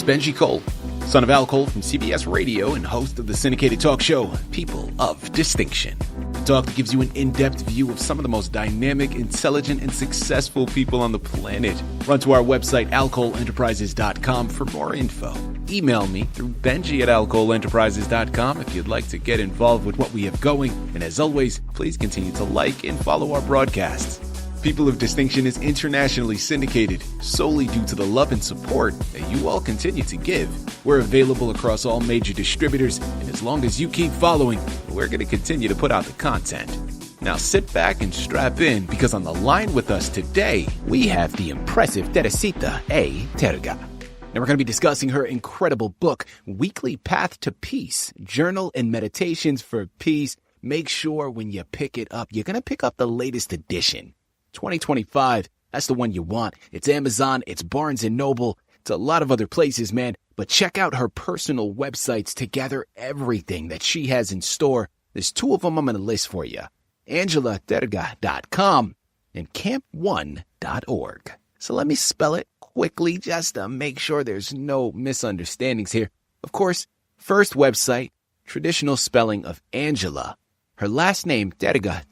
Benji Cole, son of Al Cole from CBS Radio and host of the syndicated talk show, People of Distinction. A talk that gives you an in-depth view of some of the most dynamic, intelligent, and successful people on the planet. Run to our website, alcoleenterprises.com for more info. Email me through benji@alcoleenterprises.com if you'd like to get involved with what we have going. And as always, please continue to like and follow our broadcasts. People of Distinction is internationally syndicated solely due to the love and support that you all continue to give. We're available across all major distributors, and as long as you keep following, we're going to continue to put out the content. Now sit back and strap in, because on the line with us today, we have the impressive Teresita Terga. Now we're going to be discussing her incredible book, Weekly Path to Peace, Journal and Meditations for Peace. Make sure when you pick it up, you're going to pick up the latest edition. 2025, that's the one you want. It's Amazon, it's Barnes & Noble, it's a lot of other places, man. But check out her personal websites to gather everything that she has in store. There's two of them I'm going to list for you. AngelaTerga.com and camp1.org. So let me spell it quickly just to make sure there's no misunderstandings here. Of course, first website, traditional spelling of Angela. Her last name, Terga,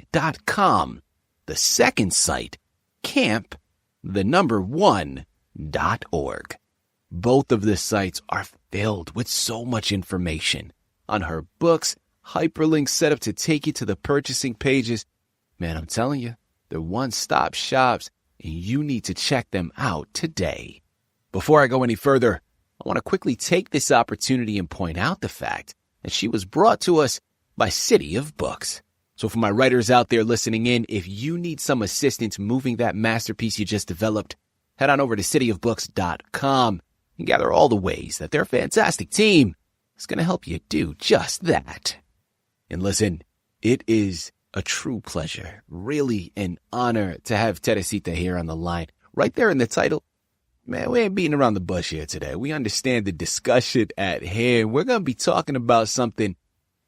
Terga.com. The second site, camp1.org. Both of the sites are filled with so much information on her books, hyperlinks set up to take you to the purchasing pages. Man, I'm telling you, they're one-stop shops, and you need to check them out today. Before I go any further, I want to quickly take this opportunity and point out the fact that she was brought to us by Citi of Books. So for my writers out there listening in, if you need some assistance moving that masterpiece you just developed, head on over to citiofbooks.com and gather all the ways that their fantastic team is going to help you do just that. And listen, it is a true pleasure, really an honor to have Teresita here on the line. Right there in the title, man, we ain't beating around the bush here today. We understand the discussion at hand. We're going to be talking about something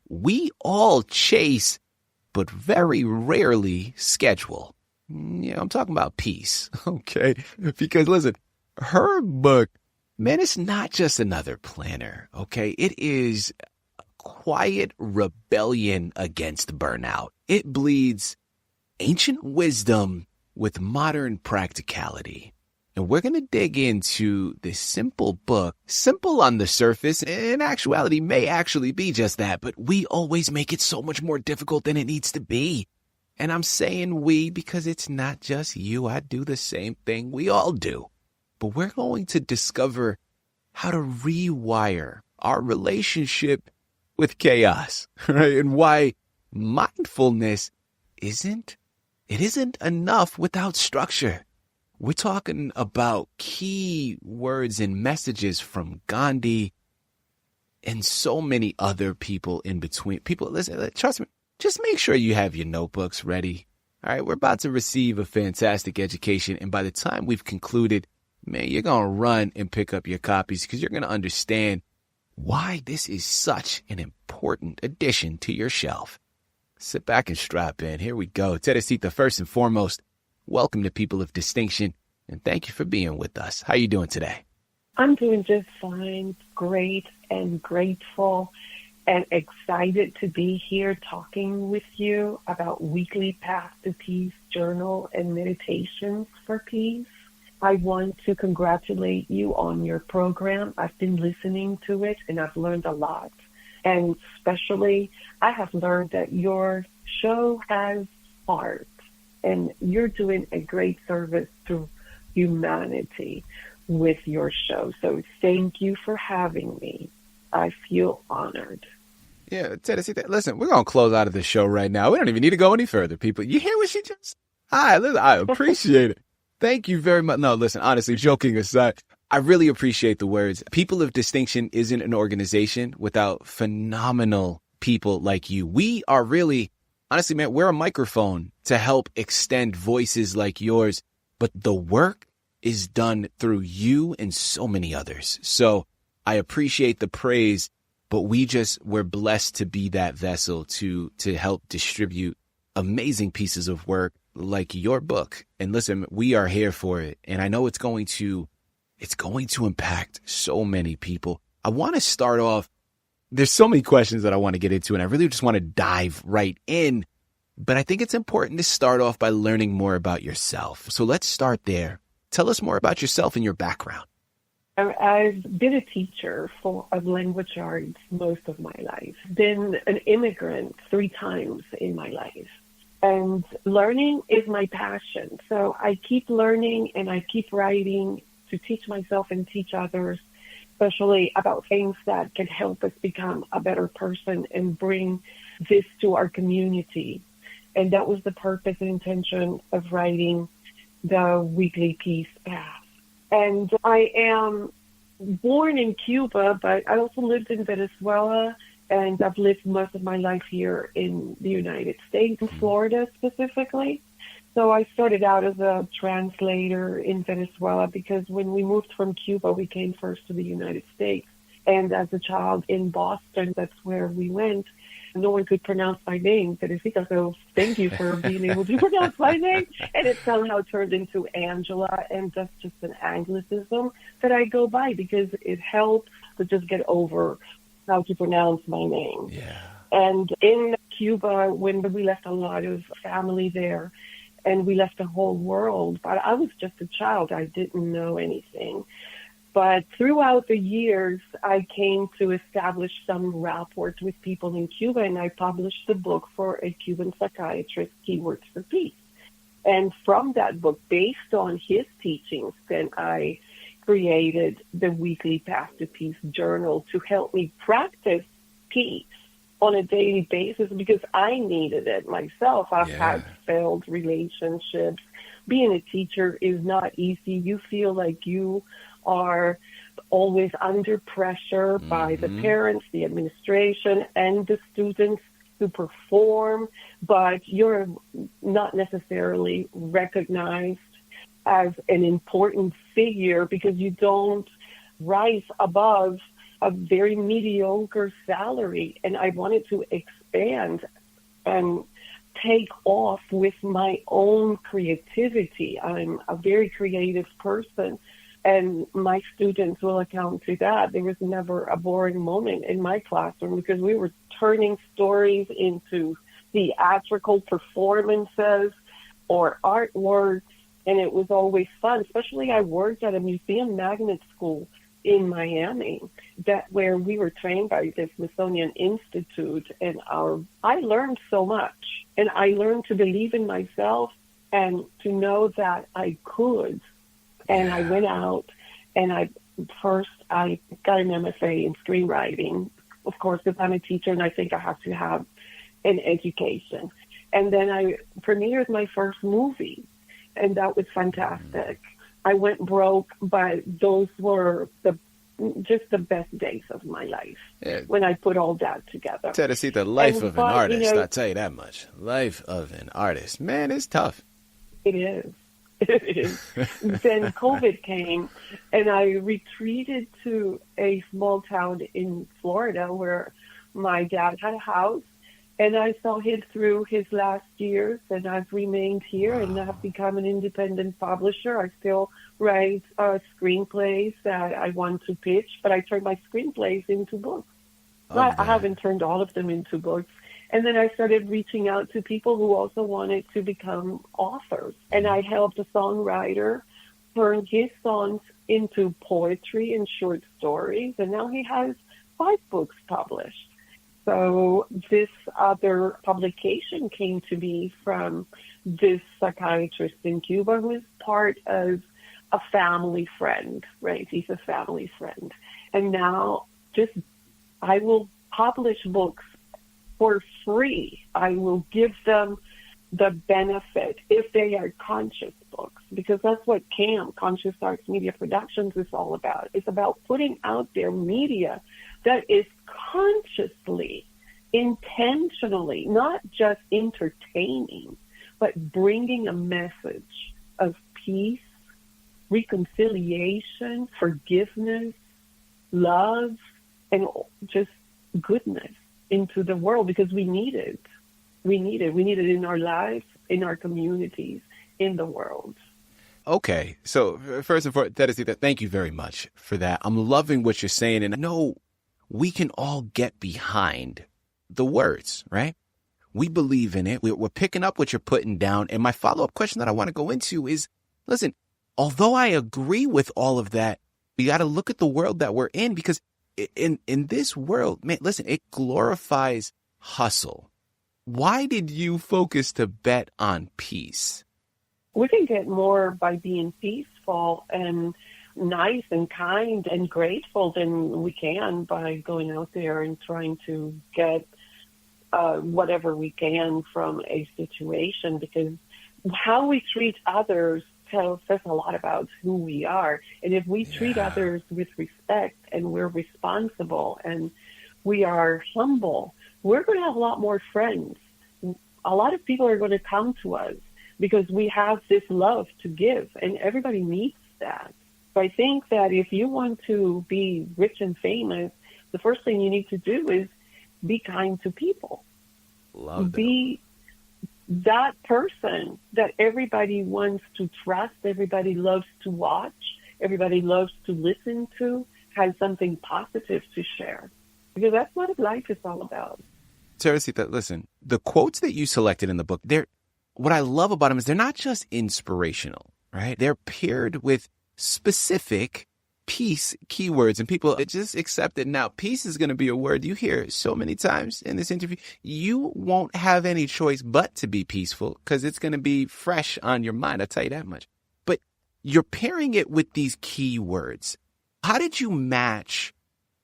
we all chase, but very rarely schedule. Yeah, I'm talking about peace, okay? Because listen, her book, man, it's not just another planner, okay? It is a quiet rebellion against burnout. It bleeds ancient wisdom with modern practicality. And we're going to dig into this simple book, simple on the surface, and in actuality may actually be just that, but we always make it so much more difficult than it needs to be. And I'm saying we because it's not just you. I do the same thing. We all do. But we're going to discover how to rewire our relationship with chaos, right? And why mindfulness isn't enough without structure. We're talking about key words and messages from Gandhi and so many other people in between. People, listen, trust me, just make sure you have your notebooks ready. All right, we're about to receive a fantastic education. And by the time we've concluded, man, you're going to run and pick up your copies because you're going to understand why this is such an important addition to your shelf. Sit back and strap in. Here we go. Teresita, first and foremost, welcome to People of Distinction, and thank you for being with us. How are you doing today? I'm doing just fine, great and grateful and excited to be here talking with you about Weekly Path to Peace Journal and Meditations for Peace. I want to congratulate you on your program. I've been listening to it and I've learned a lot. And especially, I have learned that your show has heart. And you're doing a great service to humanity with your show. So thank you for having me. I feel honored. Yeah, Teresita, listen, we're going to close out of the show right now. We don't even need to go any further, people. You hear what she just... I appreciate it. Thank you very much. No, listen, honestly, joking aside, I really appreciate the words. People of Distinction isn't an organization without phenomenal people like you. We are really... Honestly, man, we're a microphone to help extend voices like yours, but the work is done through you and so many others. So I appreciate the praise, but we're blessed to be that vessel to help distribute amazing pieces of work like your book. And listen, we are here for it. And I know it's going to It's going to impact so many people. I want to start off. There's so many questions that I want to get into, and I really just want to dive right in. But I think it's important to start off by learning more about yourself. So let's start there. Tell us more about yourself and your background. I've been a teacher of language arts most of my life. Been an immigrant 3 times in my life. And learning is my passion. So I keep learning and I keep writing to teach myself and teach others, especially about things that can help us become a better person and bring this to our community. And that was the purpose and intention of writing the Weekly Peace Path. And I am born in Cuba, but I also lived in Venezuela, and I've lived most of my life here in the United States, in Florida specifically. So I started out as a translator in Venezuela because when we moved from Cuba, we came first to the United States. And as a child in Boston, that's where we went. No one could pronounce my name, Teresita, so thank you for being able to pronounce my name. And it somehow turned into Angela, and that's just an Anglicism that I go by because it helps to just get over how to pronounce my name. Yeah. And in Cuba, when we left a lot of family there, and we left the whole world, but I was just a child. I didn't know anything. But throughout the years, I came to establish some rapport with people in Cuba, and I published the book for a Cuban psychiatrist, Keywords for Peace. And from that book, based on his teachings, then I created the Weekly Path to Peace journal to help me practice peace on a daily basis because I needed it myself. I've had failed relationships. Being a teacher is not easy. You feel like you are always under pressure by the parents, the administration, and the students to perform, but you're not necessarily recognized as an important figure because you don't rise above a very mediocre salary. And I wanted to expand and take off with my own creativity. I'm a very creative person, and my students will account to that. There was never a boring moment in my classroom because we were turning stories into theatrical performances or artworks, and it was always fun. Especially I worked at a museum magnet school in Miami, where we were trained by the Smithsonian Institute, and I learned so much, and I learned to believe in myself and to know that I could. And I went out, and I got an MFA in screenwriting, of course, because I'm a teacher, and I think I have to have an education. And then I premiered my first movie, and that was fantastic. I went broke, but those were just the best days of my life when I put all that together. Teresita, life of an artist, I'll tell you that much. Life of an artist. Man, it's tough. It is. It is. Then COVID came, and I retreated to a small town in Florida where my dad had a house, and I saw him through his last years, and I've remained here, and I've become an independent publisher. I still write screenplays that I want to pitch, but I turn my screenplays into books. I haven't turned all of them into books. And then I started reaching out to people who also wanted to become authors. And I helped a songwriter turn his songs into poetry and short stories. And now he has 5 books published. So this other publication came to me from this psychiatrist in Cuba who is part of a family friend, right? He's a family friend. And now I will publish books for free. I will give them the benefit if they are conscious books, because that's what CAM, Conscious Arts Media Productions, is all about. It's about putting out there media that is consciously, intentionally, not just entertaining, but bringing a message of peace, reconciliation, forgiveness, love, and just goodness into the world, because we need it. We need it. We need it in our lives, in our communities, in the world. Okay, so first and foremost, Teresita, thank you very much for that. I'm loving what you're saying, and I know we can all get behind the words, right? We believe in it. We're picking up what you're putting down. And my follow-up question that I want to go into is, listen, although I agree with all of that, we got to look at the world that we're in, because in this world, man, listen, it glorifies hustle. Why did you focus to bet on peace? We can get more by being peaceful and nice and kind and grateful than we can by going out there and trying to get whatever we can from a situation, because how we treat others says a lot about who we are. And if we treat others with respect and we're responsible and we are humble, we're going to have a lot more friends. A lot of people are going to come to us because we have this love to give, and everybody needs that. So I think that if you want to be rich and famous, the first thing you need to do is be kind to people. Love that. Be that person that everybody wants to trust, everybody loves to watch, everybody loves to listen to, has something positive to share. Because that's what life is all about. Teresita, listen, the quotes that you selected in the book, what I love about them is they're not just inspirational, right? They're paired with specific peace keywords, and people just accept it now. Peace is going to be a word you hear so many times in this interview. You won't have any choice but to be peaceful, because it's going to be fresh on your mind. I'll tell you that much. But you're pairing it with these keywords. How did you match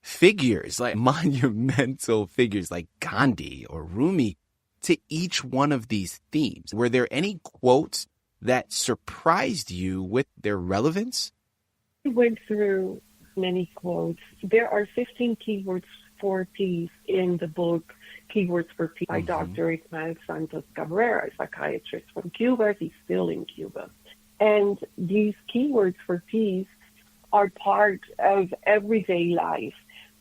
figures, like monumental figures like Gandhi or Rumi, to each one of these themes? Were there any quotes that surprised you with their relevance? We went through many quotes. There are 15 keywords for peace in the book, Keywords for Peace, by Dr. Ismael Santos, a psychiatrist from Cuba. He's still in Cuba. And these keywords for peace are part of everyday life.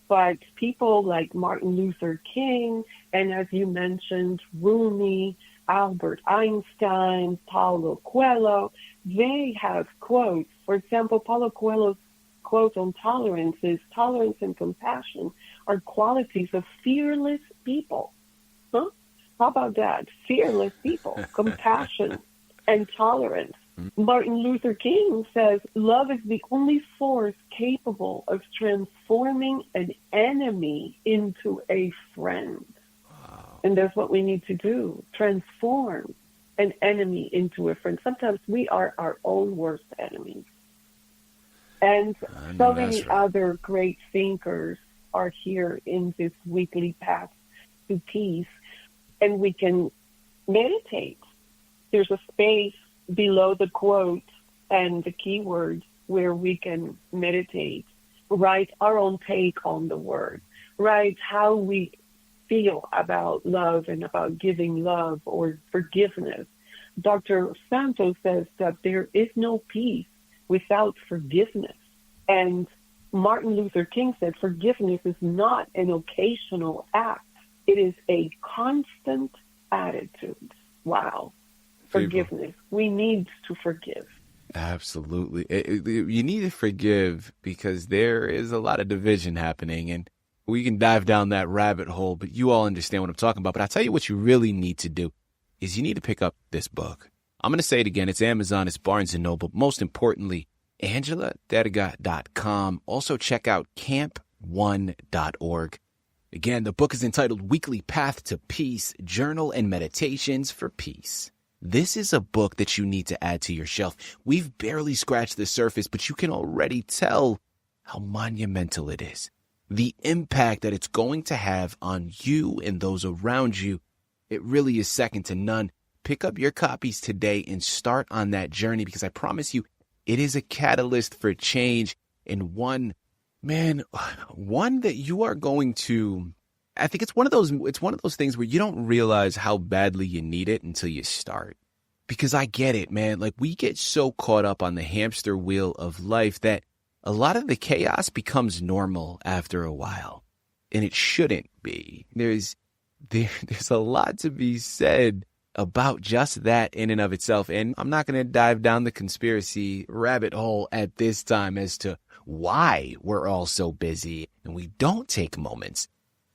But people like Martin Luther King, and as you mentioned, Rumi, Albert Einstein, Paulo Coelho, they have quotes. For example, Paulo Coelho's quote on tolerance is, "Tolerance and compassion are qualities of fearless people." Huh? How about that? Fearless people, compassion and tolerance. Martin Luther King says, "Love is the only force capable of transforming an enemy into a friend." Wow. And that's what we need to do, transform an enemy into a friend. Sometimes we are our own worst enemies. And so many other great thinkers are here in this weekly path to peace, and we can meditate. There's a space below the quote and the keyword where we can meditate, write our own take on the word, write how we feel about love and about giving love or forgiveness. Dr. Santos says that there is no peace without forgiveness. And Martin Luther King said forgiveness is not an occasional act. It is a constant attitude. Wow. Forgiveness. We need to forgive. Absolutely. You need to forgive because there is a lot of division happening, and we can dive down that rabbit hole, but you all understand what I'm talking about. But I'll tell you what you really need to do is you need to pick up this book. I'm going to say it again. It's Amazon. It's Barnes & Noble. Most importantly, AngelaTerga.com. Also check out camp1.org. Again, the book is entitled Weekly Path to Peace, Journal and Meditations for Peace. This is a book that you need to add to your shelf. We've barely scratched the surface, but you can already tell how monumental it is. The impact that it's going to have on you and those around you, it really is second to none. Pick up your copies today and start on that journey, because I promise you, it is a catalyst for change, and one that you are going to, I think it's one of those things where you don't realize how badly you need it until you start. Because I get it, man. Like, we get so caught up on the hamster wheel of life that a lot of the chaos becomes normal after a while. And it shouldn't be. There's a lot to be said about just that in and of itself. And I'm not going to dive down the conspiracy rabbit hole at this time as to why we're all so busy and we don't take moments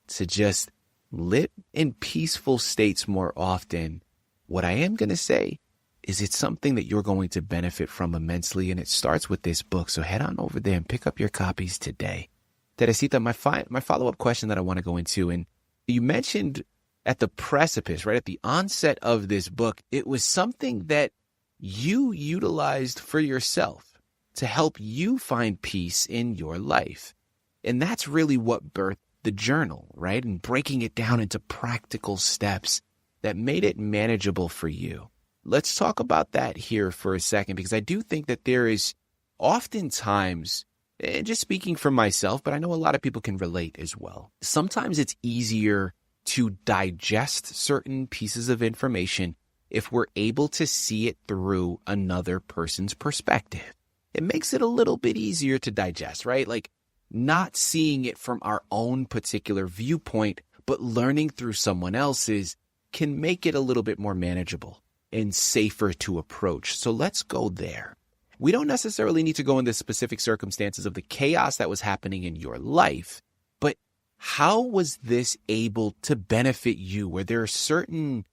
to just live in peaceful states more often. What I am going to say is it's something that you're going to benefit from immensely, and it starts with this book. So head on over there and pick up your copies today. Teresita, my follow-up question that I want to go into, and you mentioned at the precipice, right at the onset of this book, it was something that you utilized for yourself to help you find peace in your life. And that's really what birthed the journal, right? And breaking it down into practical steps that made it manageable for you. Let's talk about that here for a second, because I do think that there is oftentimes, and just speaking for myself, but I know a lot of people can relate as well. Sometimes it's easier to digest certain pieces of information if we're able to see it through another person's perspective. It makes it a little bit easier to digest, right? Like not seeing it from our own particular viewpoint, but learning through someone else's can make it a little bit more manageable and safer to approach. So let's go there. We don't necessarily need to go into specific circumstances of the chaos that was happening in your life, but how was this able to benefit you? Were there certain,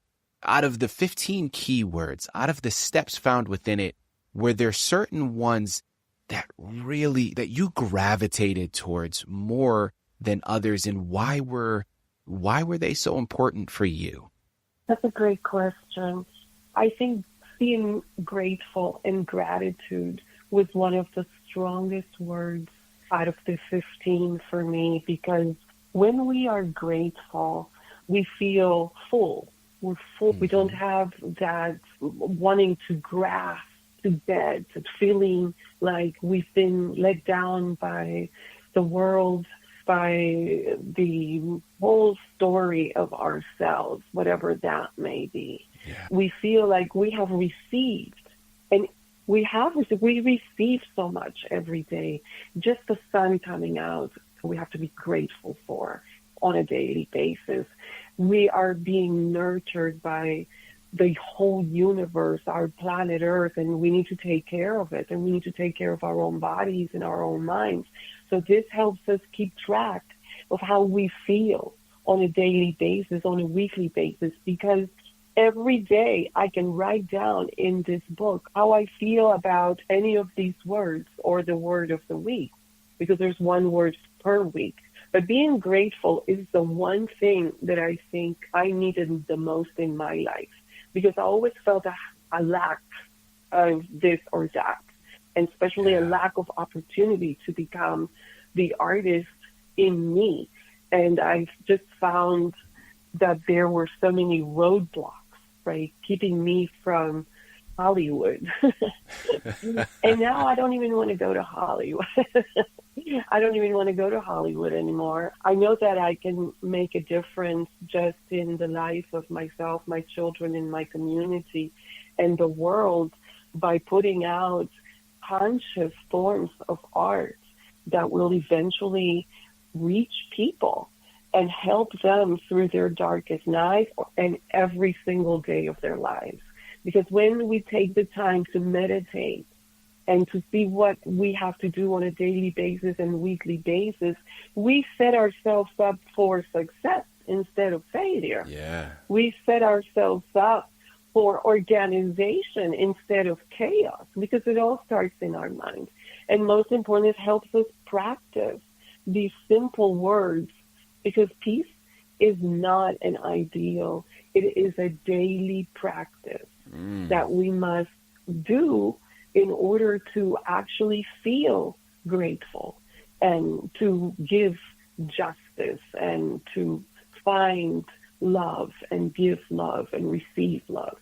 out of the 15 keywords, out of the steps found within it, were there certain ones that you gravitated towards more than others, and why were they so important for you? That's a great question. I think being grateful and gratitude was one of the strongest words out of the 15 for me, because when we are grateful, we feel full. We're full. We don't have that wanting to grasp to bed, that feeling like we've been let down by the world, by the whole story of ourselves, whatever that may be. Yeah. We feel like we have received, and we receive so much every day. Just the sun coming out, we have to be grateful for on a daily basis. We are being nurtured by the whole universe, our planet Earth, and we need to take care of it, and we need to take care of our own bodies and our own minds. So this helps us keep track of how we feel on a daily basis, on a weekly basis, because every day I can write down in this book how I feel about any of these words or the word of the week, because there's one word per week. But being grateful is the one thing that I think I needed the most in my life, because I always felt a lack of this or that, and especially a lack of opportunity to become the artist in me. And I just found that there were so many roadblocks, right, keeping me from Hollywood. And now I don't even want to go to Hollywood. I don't even want to go to Hollywood anymore. I know that I can make a difference just in the life of myself, my children, and my community, and the world by putting out conscious forms of art that will eventually reach people and help them through their darkest night and every single day of their lives. Because when we take the time to meditate and to see what we have to do on a daily basis and weekly basis, we set ourselves up for success instead of failure. Yeah. We set ourselves up for organization instead of chaos, because it all starts in our mind. And most important, it helps us practice these simple words, because peace is not an ideal. It is a daily practice that we must do in order to actually feel grateful and to give justice and to find love and give love and receive love.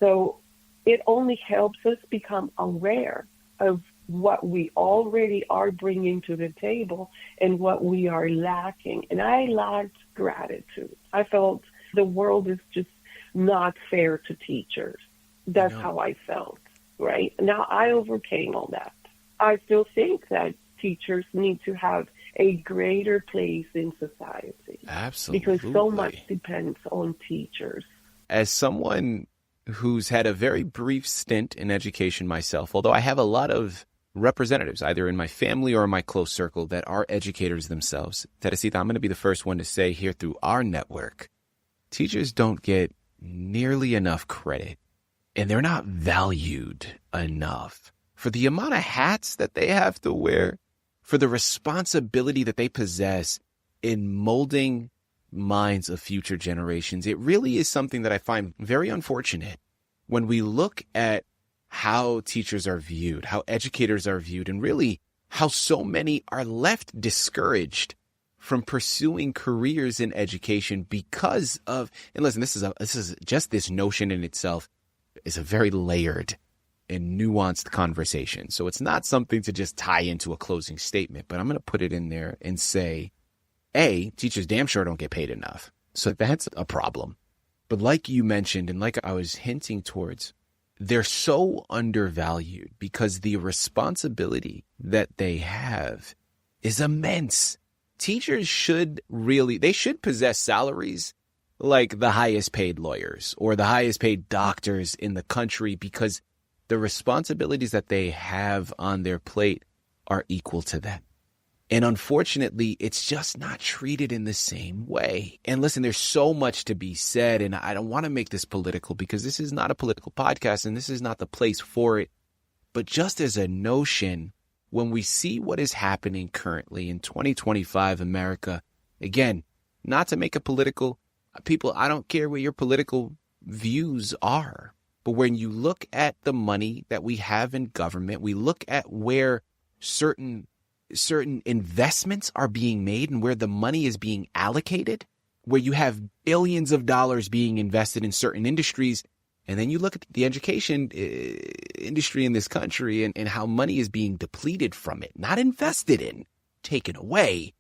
So it only helps us become aware of what we already are bringing to the table and what we are lacking. And I lacked gratitude. I felt the world is just not fair to teachers. That's how I felt, right? Now I overcame all that. I still think that teachers need to have a greater place in society. Absolutely. Because so much depends on teachers. as someone who's had a very brief stint in education myself, although I have a lot of representatives, either in my family or in my close circle, that are educators themselves. Teresita, I'm going to be the first one to say here through our network, teachers don't get nearly enough credit, and they're not valued enough for the amount of hats that they have to wear, for the responsibility that they possess in molding minds of future generations. It really is something that I find very unfortunate when we look at how teachers are viewed, how educators are viewed, and really how so many are left discouraged from pursuing careers in education because of, and listen, this is just this notion in itself is a very layered and nuanced conversation. So it's not something to just tie into a closing statement, but I'm going to put it in there and say, A, teachers damn sure don't get paid enough. So that's a problem. But like you mentioned, and like I was hinting towards, they're so undervalued because the responsibility that they have is immense. Teachers should possess salaries like the highest paid lawyers or the highest paid doctors in the country, because the responsibilities that they have on their plate are equal to that. And unfortunately, it's just not treated in the same way. And listen, there's so much to be said, and I don't want to make this political because this is not a political podcast and this is not the place for it. But just as a notion, when we see what is happening currently in 2025 America, again, not to make a political, people, I don't care what your political views are. But when you look at the money that we have in government, we look at where certain investments are being made and where the money is being allocated, where you have billions of dollars being invested in certain industries. And then you look at the education industry in this country and how money is being depleted from it, not invested in, taken away.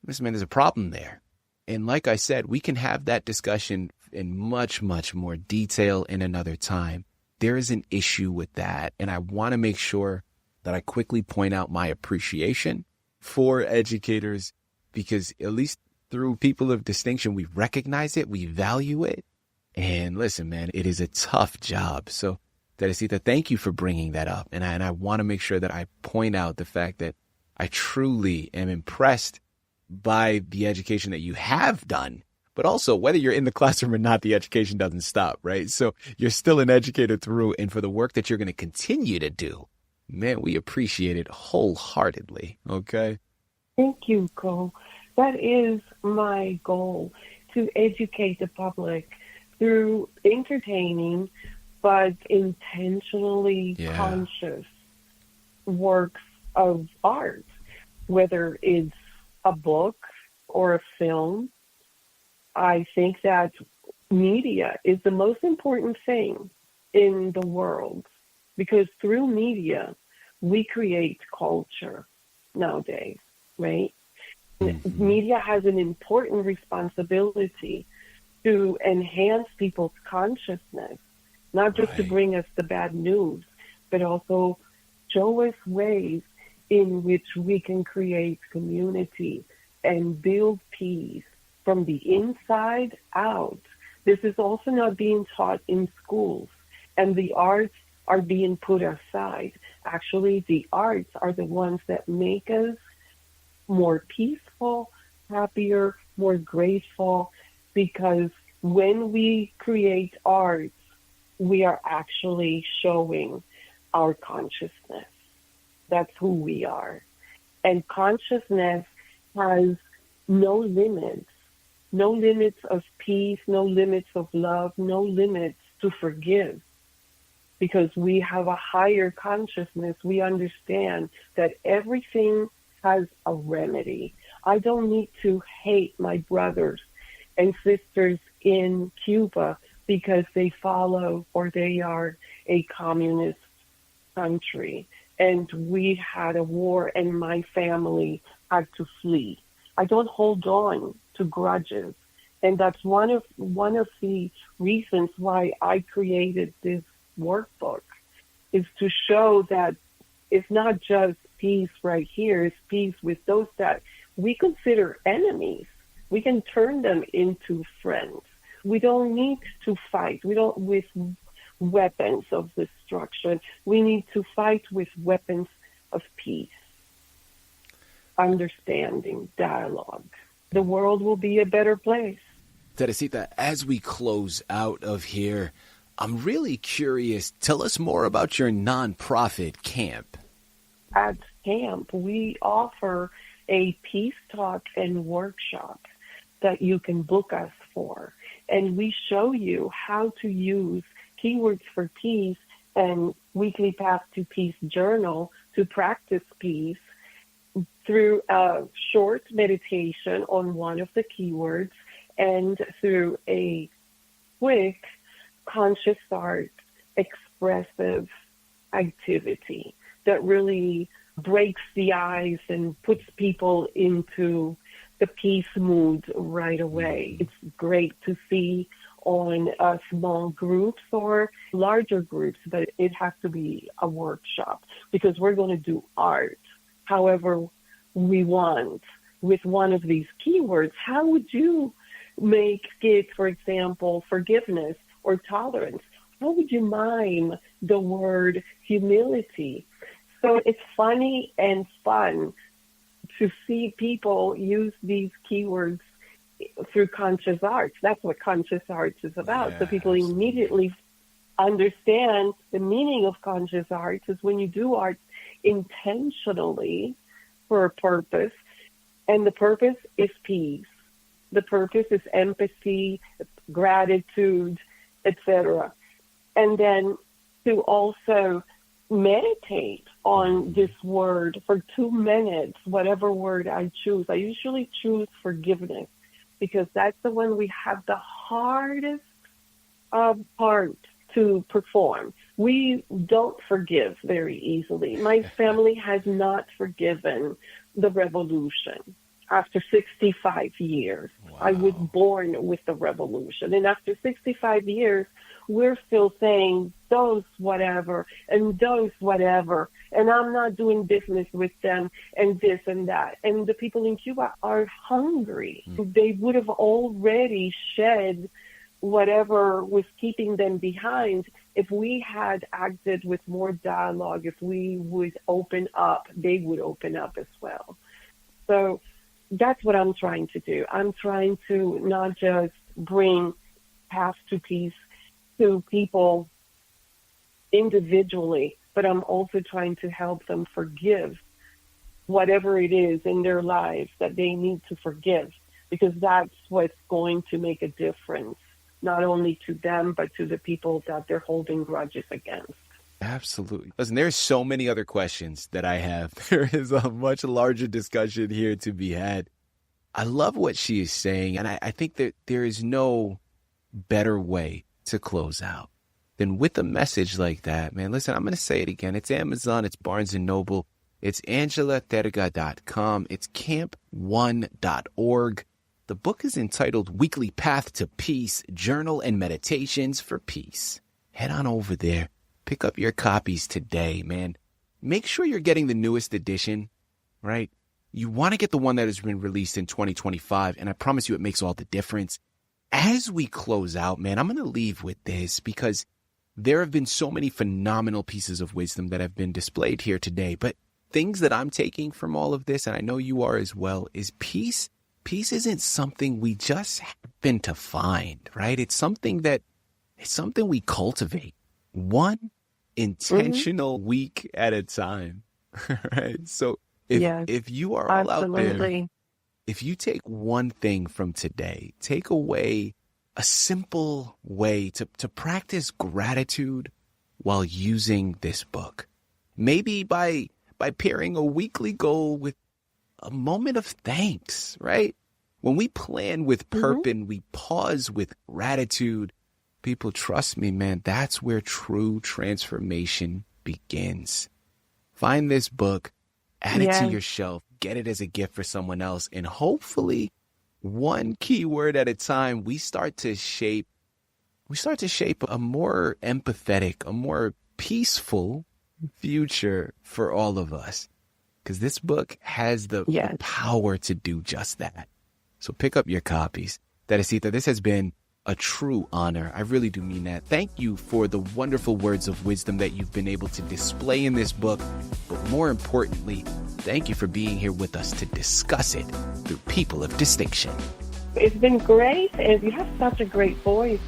Listen, man, there's a problem there. And like I said, we can have that discussion in much, much more detail in another time. There is an issue with that. And I want to make sure that I quickly point out my appreciation for educators, because at least through people of distinction, we recognize it, we value it. And listen, man, it is a tough job. So, Teresita, thank you for bringing that up. And I want to make sure that I point out the fact that I truly am impressed by the education that you have done. But also, whether you're in the classroom or not, the education doesn't stop, right? So you're still an educator through, and for the work that you're going to continue to do, man, we appreciate it wholeheartedly, okay? Thank you, Cole. That is my goal, to educate the public through entertaining but intentionally conscious works of art, whether it's a book or a film. I think that media is the most important thing in the world, because through media, we create culture nowadays, right? Mm-hmm. Media has an important responsibility to enhance people's consciousness, not just to bring us the bad news, but also show us ways in which we can create community and build peace from the inside out. This is also not being taught in schools, and the arts are being put aside. Actually, the arts are the ones that make us more peaceful, happier, more grateful, because when we create arts, we are actually showing our consciousness. That's who we are. And consciousness has no limits of peace, no limits of love, no limits to forgive. Because we have a higher consciousness, we understand that everything has a remedy. I don't need to hate my brothers and sisters in Cuba because they follow or they are a communist country. And we had a war and my family had to flee. I don't hold on to grudges. And that's one of the reasons why I created this workbook, is to show that it's not just peace right here, it's peace with those that we consider enemies. We can turn them into friends. We don't need to fight. We don't with weapons of destruction. We need to fight with weapons of peace, understanding, dialogue. The world will be a better place. Teresita, as we close out of here, I'm really curious. Tell us more about your nonprofit camp. At camp, we offer a peace talk and workshop that you can book us for. And we show you how to use keywords for peace and weekly Path to Peace journal to practice peace through a short meditation on one of the keywords and through a quick conscious art expressive activity that really breaks the ice and puts people into the peace mood right away. It's great to see on small groups or larger groups, but it has to be a workshop because we're going to do art however we want with one of these keywords. How would you make it, for example, forgiveness or tolerance? How would you mime the word humility? So it's funny and fun to see people use these keywords through conscious arts. That's what conscious arts is about. Yes. So people immediately understand the meaning of conscious arts is when you do art intentionally for a purpose, and the purpose is peace. The purpose is empathy, gratitude, etc. And then to also meditate on this word for 2 minutes, whatever word I choose. I usually choose forgiveness because that's the one we have the hardest part to perform. We don't forgive very easily. My family has not forgiven the revolution. After 65 years, wow. I was born with the revolution. And after 65 years, we're still saying those whatever and those whatever. And I'm not doing business with them and this and that. And the people in Cuba are hungry. They would have already shed whatever was keeping them behind if we had acted with more dialogue. If we would open up, they would open up as well. So that's what I'm trying to do. I'm trying to not just bring Path to Peace to people individually, but I'm also trying to help them forgive whatever it is in their lives that they need to forgive, because that's what's going to make a difference, not only to them, but to the people that they're holding grudges against. Absolutely. Listen, there's so many other questions that I have. There is a much larger discussion here to be had. I love what she is saying, and I think that there is no better way to close out than with a message like that, man. Listen, I'm going to say it again. It's Amazon, it's Barnes & Noble, it's AngelaTerga.com, it's camp1.org. The book is entitled Weekly Path to Peace, Journal and Meditations for Peace. Head on over there. Pick up your copies today, man. Make sure you're getting the newest edition, right? You want to get the one that has been released in 2025, and I promise you it makes all the difference. As we close out, man, I'm going to leave with this because there have been so many phenomenal pieces of wisdom that have been displayed here today. But things that I'm taking from all of this, and I know you are as well, is peace. Peace isn't something we just happen to find, right? It's something we cultivate. One intentional week at a time, right? So if you are all out there, if you take one thing from today, take away a simple way to practice gratitude while using this book. Maybe by pairing a weekly goal with a moment of thanks, right? When we plan with purpose and we pause with gratitude, people, trust me, man, that's where true transformation begins. Find this book, add it to your shelf, get it as a gift for someone else, and hopefully one keyword at a time, we start to shape a more empathetic, a more peaceful future for all of us. Because this book has the power to do just that. So pick up your copies. Teresita, this has been a true honor. I really do mean that. Thank you for the wonderful words of wisdom that you've been able to display in this book. But more importantly, thank you for being here with us to discuss it through People of Distinction. It's been great, and you have such a great voice.